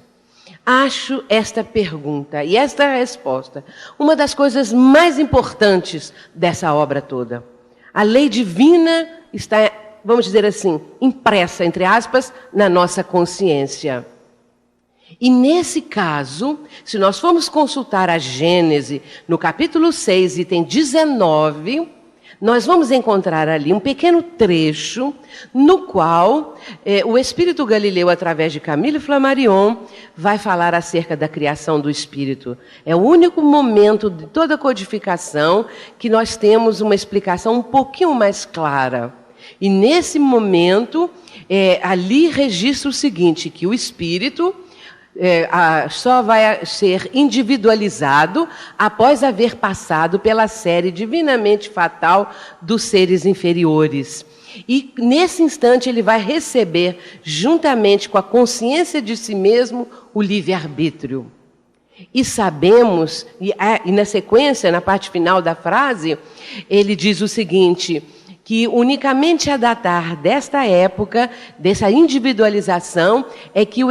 Acho esta pergunta e esta resposta uma das coisas mais importantes dessa obra toda. A lei divina está, vamos dizer assim, impressa, entre aspas, na nossa consciência. E nesse caso, se nós formos consultar a Gênese, no capítulo 6, item 19, nós vamos encontrar ali um pequeno trecho no qual o Espírito Galileu, através de Camille Flammarion, vai falar acerca da criação do Espírito. É o único momento de toda a codificação que nós temos uma explicação um pouquinho mais clara. E nesse momento, ali registra o seguinte, que o Espírito só vai ser individualizado após haver passado pela série divinamente fatal dos seres inferiores. E nesse instante ele vai receber, juntamente com a consciência de si mesmo, o livre-arbítrio. E sabemos, e na sequência, na parte final da frase, ele diz o seguinte, que unicamente a datar desta época, dessa individualização, é que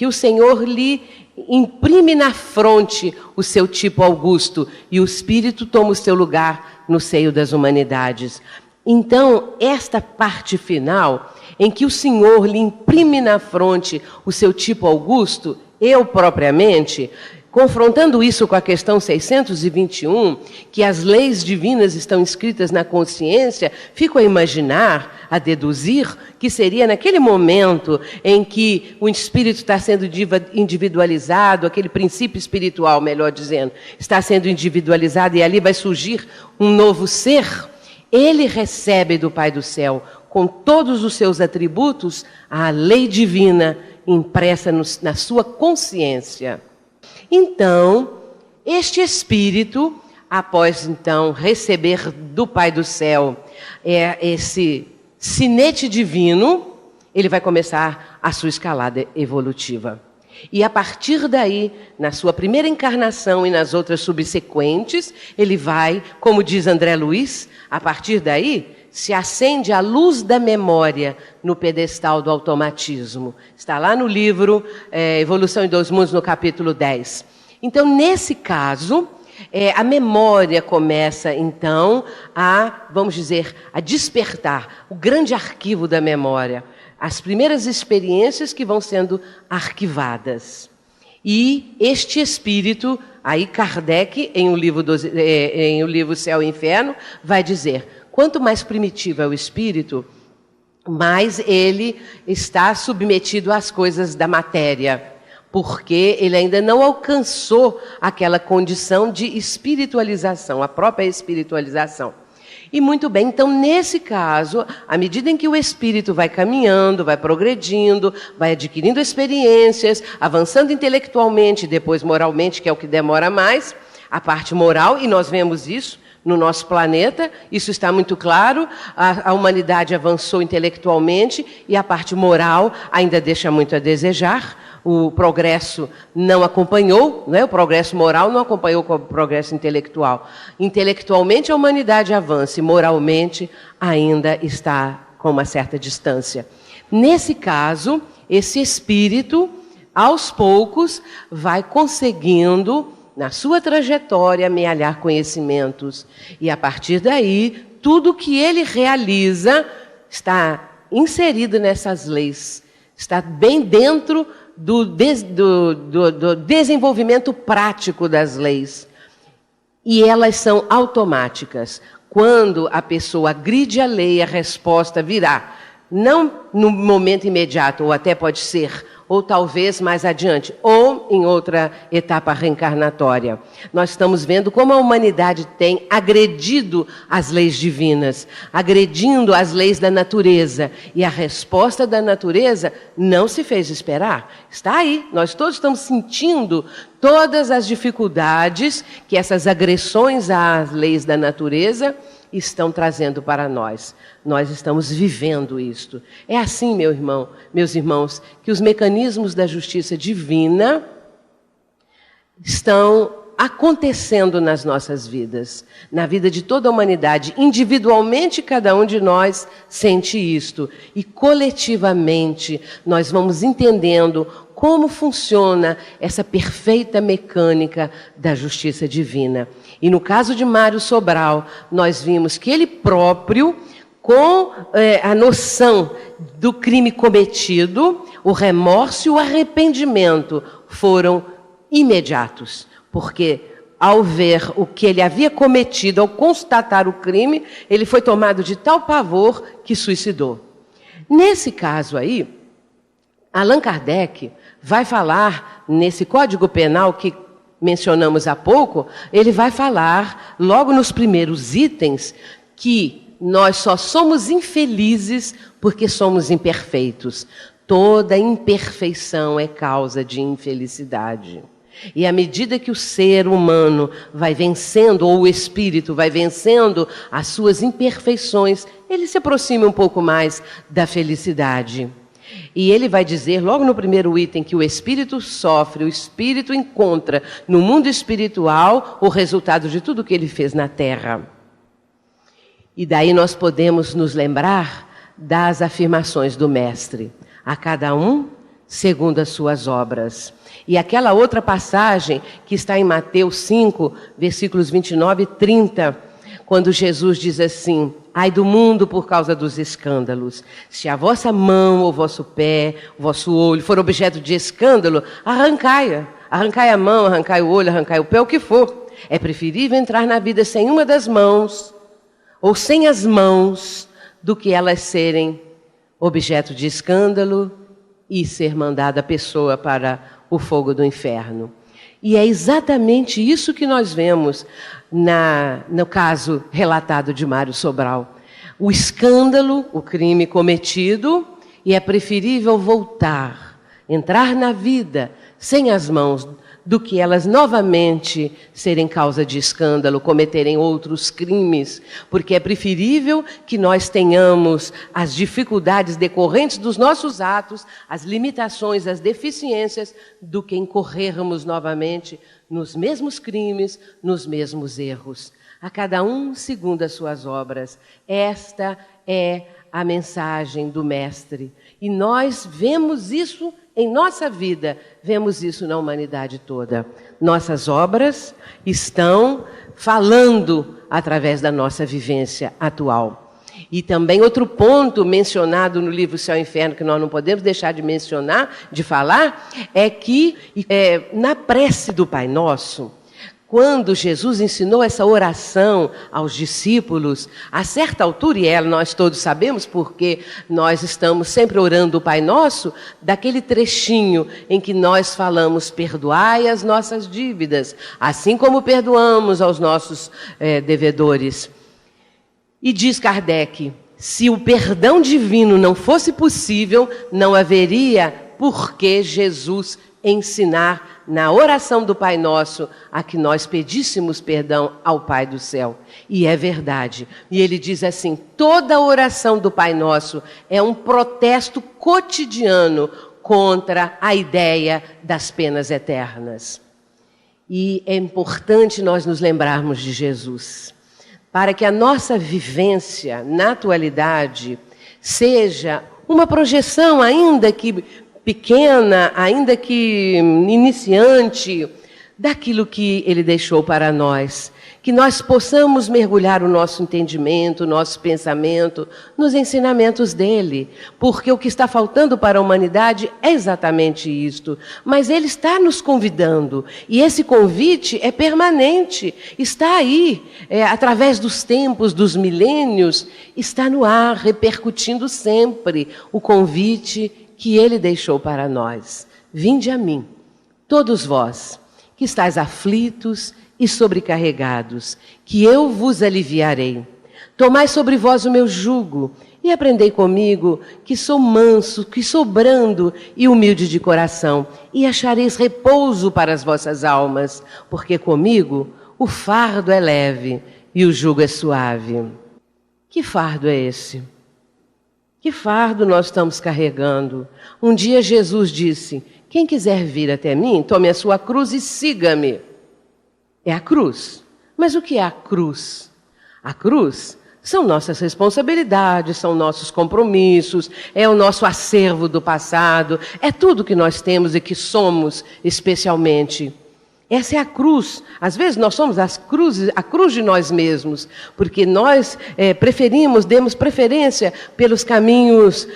o Senhor lhe imprime na fronte o seu tipo augusto e o Espírito toma o seu lugar no seio das humanidades. Então, esta parte final, em que o Senhor lhe imprime na fronte o seu tipo augusto, eu propriamente, confrontando isso com a questão 621, que as leis divinas estão inscritas na consciência, fico a imaginar, a deduzir, que seria naquele momento em que o espírito está sendo individualizado, aquele princípio espiritual, melhor dizendo, está sendo individualizado e ali vai surgir um novo ser. Ele recebe do Pai do Céu, com todos os seus atributos, a lei divina impressa na sua consciência. Então, este Espírito, após então receber do Pai do Céu esse sinete divino, ele vai começar a sua escalada evolutiva. E a partir daí, na sua primeira encarnação e nas outras subsequentes, ele vai, como diz André Luiz, a partir daí se acende a luz da memória no pedestal do automatismo. Está lá no livro Evolução em 2 Mundos, no capítulo 10. Então, nesse caso, a memória começa, então, vamos dizer, a despertar o grande arquivo da memória. As primeiras experiências que vão sendo arquivadas. E este espírito, aí Kardec, em o livro Céu e Inferno, vai dizer, quanto mais primitivo é o espírito, mais ele está submetido às coisas da matéria, porque ele ainda não alcançou aquela condição de espiritualização, a própria espiritualização. E muito bem, então nesse caso, à medida em que o espírito vai caminhando, vai progredindo, vai adquirindo experiências, avançando intelectualmente, depois moralmente, que é o que demora mais, a parte moral, e nós vemos isso no nosso planeta, isso está muito claro, a humanidade avançou intelectualmente e a parte moral ainda deixa muito a desejar. O progresso não acompanhou, né? O progresso moral não acompanhou com o progresso intelectual. Intelectualmente a humanidade avança e moralmente ainda está com uma certa distância. Nesse caso, esse espírito, aos poucos, vai conseguindo, na sua trajetória, amealhar conhecimentos. E a partir daí, tudo que ele realiza está inserido nessas leis, está bem dentro do desenvolvimento prático das leis. E elas são automáticas. Quando a pessoa agride a lei, a resposta virá. Não no momento imediato, ou até pode ser, ou talvez mais adiante, ou em outra etapa reencarnatória. Nós estamos vendo como a humanidade tem agredido as leis divinas, agredindo as leis da natureza. E a resposta da natureza não se fez esperar. Está aí, nós todos estamos sentindo todas as dificuldades que essas agressões às leis da natureza estão trazendo para nós. Nós estamos vivendo isto. É assim, meus irmãos, que os mecanismos da justiça divina estão acontecendo nas nossas vidas, na vida de toda a humanidade. Individualmente, cada um de nós sente isto. E coletivamente, nós vamos entendendo como funciona essa perfeita mecânica da justiça divina. E no caso de Mário Sobral, nós vimos que ele próprio, com a noção do crime cometido, o remorso e o arrependimento foram imediatos. Porque ao ver o que ele havia cometido, ao constatar o crime, ele foi tomado de tal pavor que suicidou. Nesse caso aí, Allan Kardec vai falar, nesse Código Penal que mencionamos há pouco, ele vai falar, logo nos primeiros itens, que nós só somos infelizes porque somos imperfeitos. Toda imperfeição é causa de infelicidade. E à medida que o ser humano vai vencendo, ou o espírito vai vencendo as suas imperfeições, ele se aproxima um pouco mais da felicidade. E ele vai dizer, logo no primeiro item, que o espírito sofre, o espírito encontra no mundo espiritual o resultado de tudo que ele fez na terra. E daí nós podemos nos lembrar das afirmações do Mestre. A cada um segundo as suas obras. E aquela outra passagem que está em Mateus 5, versículos 29 e 30, quando Jesus diz assim: ai do mundo por causa dos escândalos. Se a vossa mão, ou vosso pé, o vosso olho for objeto de escândalo, arrancai-a. Arrancai a mão, arrancai o olho, arrancai o pé, o que for. É preferível entrar na vida sem uma das mãos, ou sem as mãos, do que elas serem objeto de escândalo e ser mandada a pessoa para o fogo do inferno. E é exatamente isso que nós vemos no caso relatado de Mário Sobral. O escândalo, o crime cometido, e é preferível voltar, entrar na vida sem as mãos, do que elas novamente serem causa de escândalo, cometerem outros crimes, porque é preferível que nós tenhamos as dificuldades decorrentes dos nossos atos, as limitações, as deficiências, do que incorrermos novamente nos mesmos crimes, nos mesmos erros. A cada um segundo as suas obras. Esta é a mensagem do Mestre. E nós vemos isso em nossa vida, vemos isso na humanidade toda. Nossas obras estão falando através da nossa vivência atual. E também outro ponto mencionado no livro Céu e Inferno, que nós não podemos deixar de mencionar, de falar, é que na prece do Pai Nosso, quando Jesus ensinou essa oração aos discípulos, a certa altura, e nós todos sabemos, porque nós estamos sempre orando o Pai Nosso, daquele trechinho em que nós falamos: perdoai as nossas dívidas, assim como perdoamos aos nossos devedores. E diz Kardec, se o perdão divino não fosse possível, não haveria por que Jesus ensinar na oração do Pai Nosso a que nós pedíssemos perdão ao Pai do céu. E é verdade. E ele diz assim: toda a oração do Pai Nosso é um protesto cotidiano contra a ideia das penas eternas. E é importante nós nos lembrarmos de Jesus, para que a nossa vivência na atualidade seja uma projeção, ainda que pequena, ainda que iniciante, daquilo que Ele deixou para nós. Que nós possamos mergulhar o nosso entendimento, o nosso pensamento nos ensinamentos dEle. Porque o que está faltando para a humanidade é exatamente isto. Mas Ele está nos convidando. E esse convite é permanente. Está aí, através dos tempos, dos milênios, está no ar, repercutindo sempre o convite que Ele deixou para nós. Vinde a mim, todos vós, que estáis aflitos e sobrecarregados, que eu vos aliviarei. Tomai sobre vós o meu jugo e aprendei comigo, que sou manso, que sou brando e humilde de coração, e achareis repouso para as vossas almas, porque comigo o fardo é leve e o jugo é suave. Que fardo é esse? Que fardo nós estamos carregando? Um dia Jesus disse: quem quiser vir até mim, tome a sua cruz e siga-me. É a cruz. Mas o que é a cruz? A cruz são nossas responsabilidades, são nossos compromissos, é o nosso acervo do passado, é tudo que nós temos e que somos especialmente. Essa é a cruz. Às vezes nós somos a cruz de nós mesmos, porque nós demos preferência pelos caminhos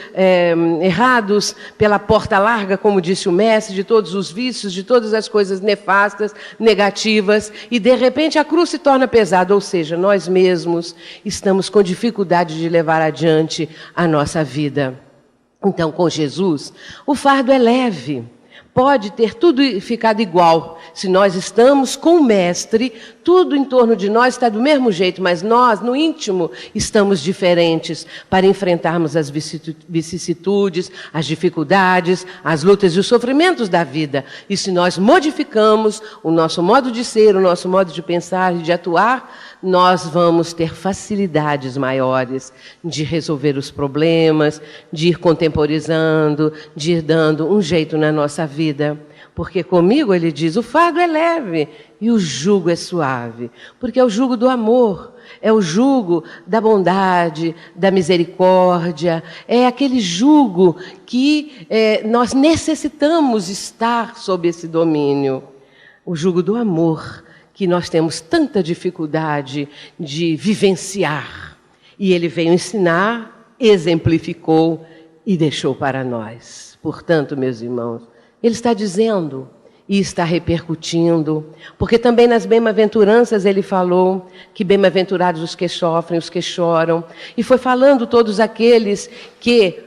errados, pela porta larga, como disse o mestre, de todos os vícios, de todas as coisas nefastas, negativas, e de repente a cruz se torna pesada, ou seja, nós mesmos estamos com dificuldade de levar adiante a nossa vida. Então, com Jesus, o fardo é leve. Pode ter tudo ficado igual. Se nós estamos com o Mestre, tudo em torno de nós está do mesmo jeito, mas nós, no íntimo, estamos diferentes para enfrentarmos as vicissitudes, as dificuldades, as lutas e os sofrimentos da vida. E se nós modificamos o nosso modo de ser, o nosso modo de pensar e de atuar, nós vamos ter facilidades maiores de resolver os problemas, de ir contemporizando, de ir dando um jeito na nossa vida. Porque comigo, ele diz, o fardo é leve e o jugo é suave. Porque é o jugo do amor, é o jugo da bondade, da misericórdia, é aquele jugo que nós necessitamos estar sob esse domínio. O jugo do amor, que nós temos tanta dificuldade de vivenciar. E ele veio ensinar, exemplificou e deixou para nós. Portanto, meus irmãos, ele está dizendo e está repercutindo, porque também nas bem-aventuranças ele falou que bem-aventurados os que sofrem, os que choram, e foi falando todos aqueles que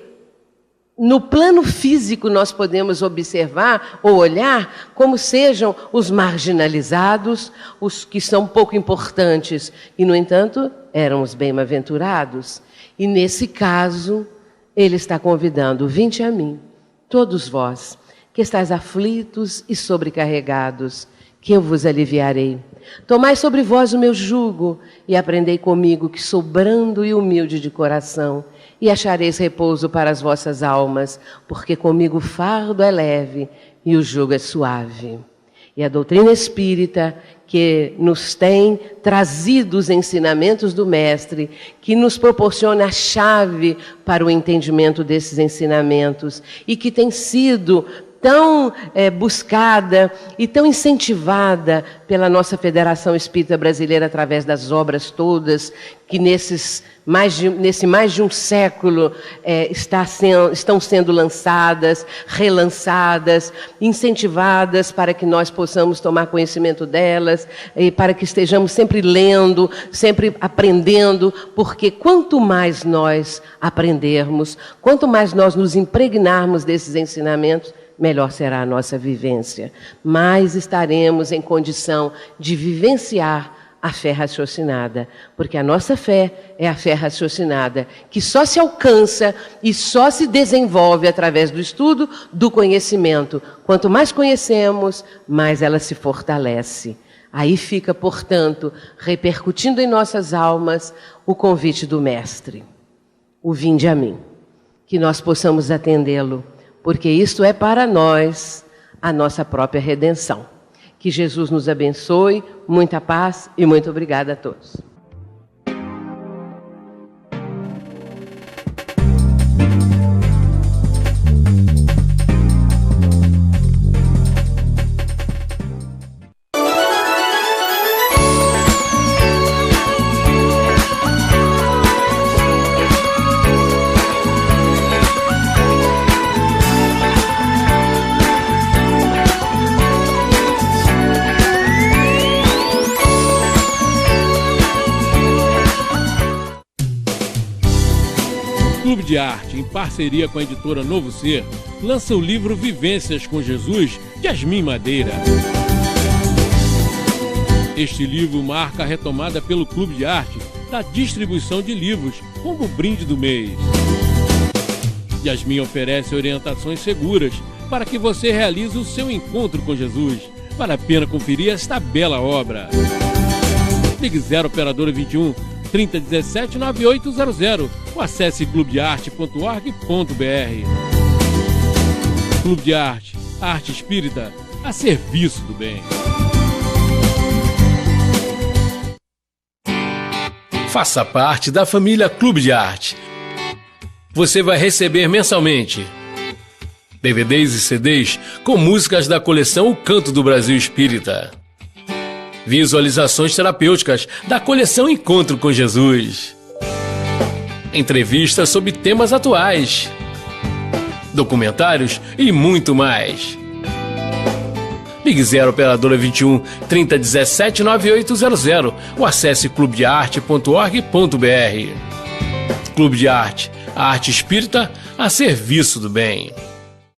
no plano físico nós podemos observar ou olhar como sejam os marginalizados, os que são pouco importantes, e no entanto eram os bem-aventurados. E nesse caso ele está convidando, vinde a mim, todos vós, que estáis aflitos e sobrecarregados, que eu vos aliviarei. Tomai sobre vós o meu jugo e aprendei comigo, que sou brando e humilde de coração, e achareis repouso para as vossas almas, porque comigo o fardo é leve e o jugo é suave. E a doutrina espírita, que nos tem trazido os ensinamentos do Mestre, que nos proporciona a chave para o entendimento desses ensinamentos, e que tem sido tão buscada e tão incentivada pela nossa Federação Espírita Brasileira através das obras todas, que nesse mais de um século estão sendo lançadas, relançadas, incentivadas para que nós possamos tomar conhecimento delas e para que estejamos sempre lendo, sempre aprendendo, porque quanto mais nós aprendermos, quanto mais nós nos impregnarmos desses ensinamentos, melhor será a nossa vivência. Mais estaremos em condição de vivenciar a fé raciocinada, porque a nossa fé é a fé raciocinada, que só se alcança e só se desenvolve através do estudo, do conhecimento. Quanto mais conhecemos, mais ela se fortalece. Aí fica, portanto, repercutindo em nossas almas o convite do Mestre. O vinde a mim, que nós possamos atendê-lo, porque isto é para nós a nossa própria redenção. Que Jesus nos abençoe, muita paz e muito obrigada a todos. Clube de Arte, em parceria com a editora Novo Ser, lança o livro Vivências com Jesus, de Yasmin Madeira. Este livro marca a retomada pelo Clube de Arte da distribuição de livros como brinde do mês. Yasmin oferece orientações seguras para que você realize o seu encontro com Jesus. Vale a pena conferir esta bela obra. Ligue 0 Operadora 21 3017 9800 ou acesse clubedearte.org.br. Clube de Arte, a arte espírita a serviço do bem. Faça parte da família Clube de Arte. Você vai receber mensalmente DVDs e CDs com músicas da coleção O Canto do Brasil Espírita. Visualizações terapêuticas da coleção Encontro com Jesus. Entrevistas sobre temas atuais. Documentários e muito mais. Ligue 0 operadora 21 3017 9800 ou acesse clubedearte.org.br. Clube de Arte, a arte espírita a serviço do bem.